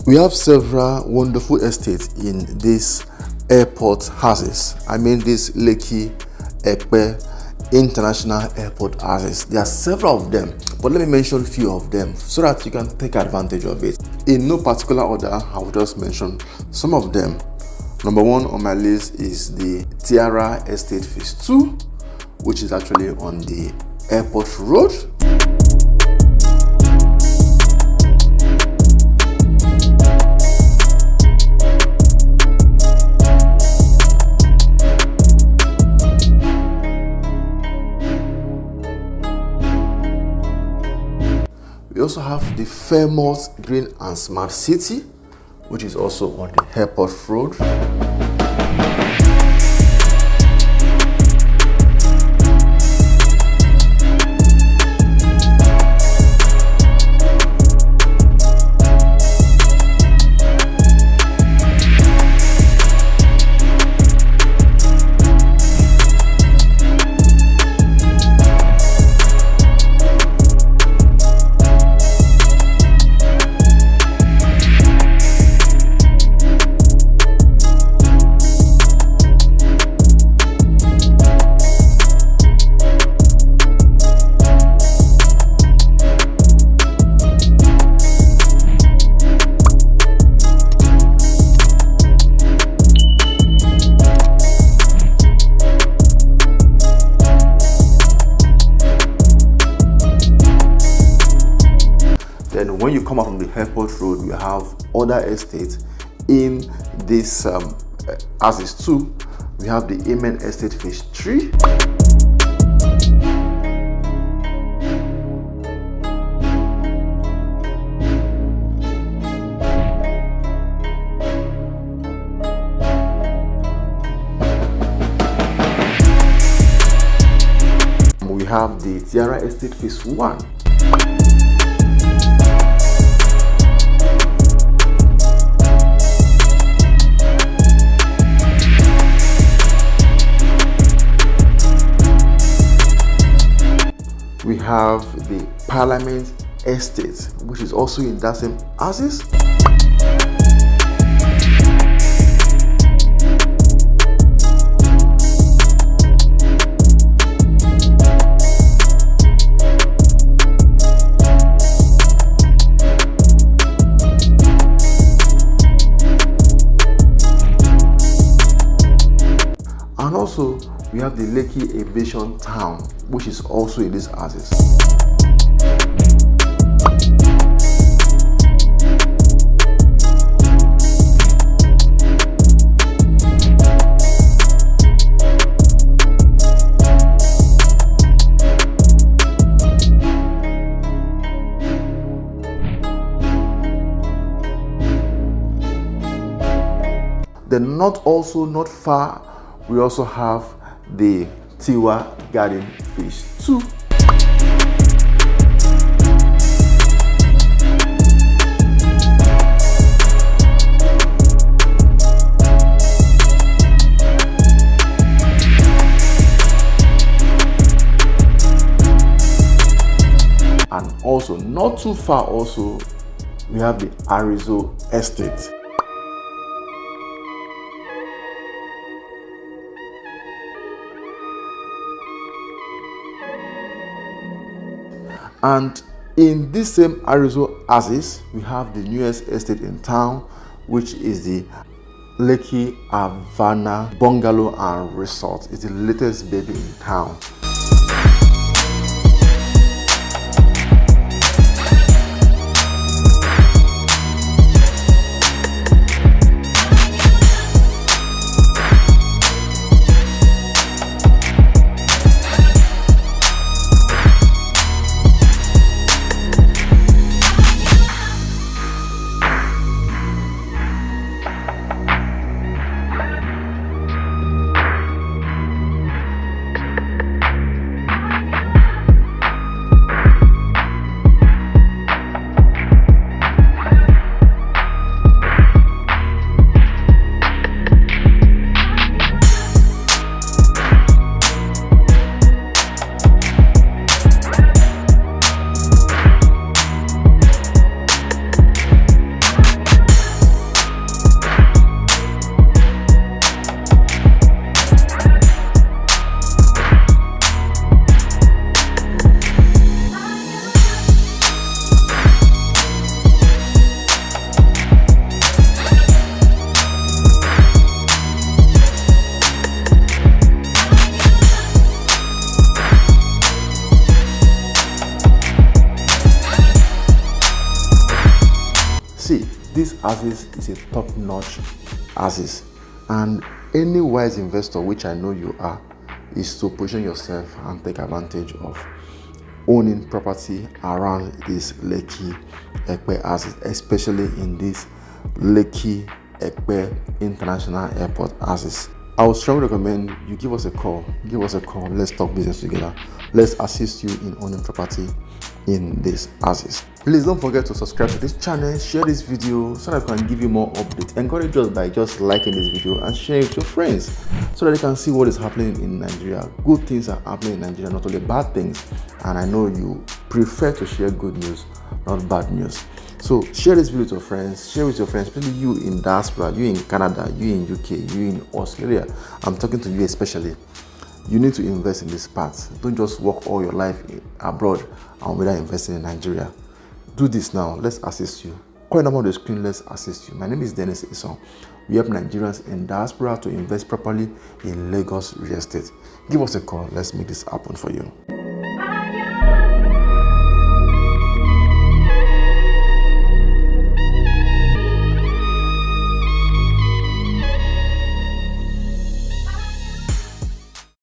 We have several wonderful estates in this airport houses. I mean this Lekki-Epe International Airport houses. There are several of them, but let me mention a few of them so that you can take advantage of it. In no particular order, I will just mention some of them. Number one on my list is the Tiara Estate Phase 2, which is actually on the airport road. We also have the famous Green and Smart City, which is also on the airport road. Then when you come out from the airport road, we have other estates in this houses too. We have the Amen Estate Phase 3. We have the Tiara Estate Phase 1. We have the Parliament Estate, which is also in that same houses. And also we have the Lekki Aviation Town, which is also in these houses. Then not far, we also have the Tiwa Garden Phase 2. And also not too far also, we have the Ibeju Estate. And in this same Ibeju houses, we have the newest estate in town, which is the Lekki Havana Bungalow and Resort. It's the latest baby in town. See, this axis is a top-notch axis, and any wise investor, which I know you are, is to position yourself and take advantage of owning property around this Lekki-Epe axis, especially in this Lekki-Epe International Airport axis. I would strongly recommend you give us a call. Let's talk business together. Let's assist you in owning property in this axis. Please don't forget to subscribe to this channel, share this video so that I can give you more updates. Encourage us by just liking this video and sharing it with your friends so that they can see what is happening in Nigeria. Good things are happening in Nigeria, not only bad things. And I know you prefer to share good news, not bad news. So share this video with your friends, share with your friends, especially you in diaspora, you in Canada, you in UK, you in Australia. I'm talking to you especially. You need to invest in this part. Don't just work all your life abroad and without investing in Nigeria. Do this now. Let's assist you. Call the number on the screen. Let's assist you. My name is Dennis Ison. We help Nigerians in diaspora to invest properly in Lagos real estate. Give us a call. Let's make this happen for you.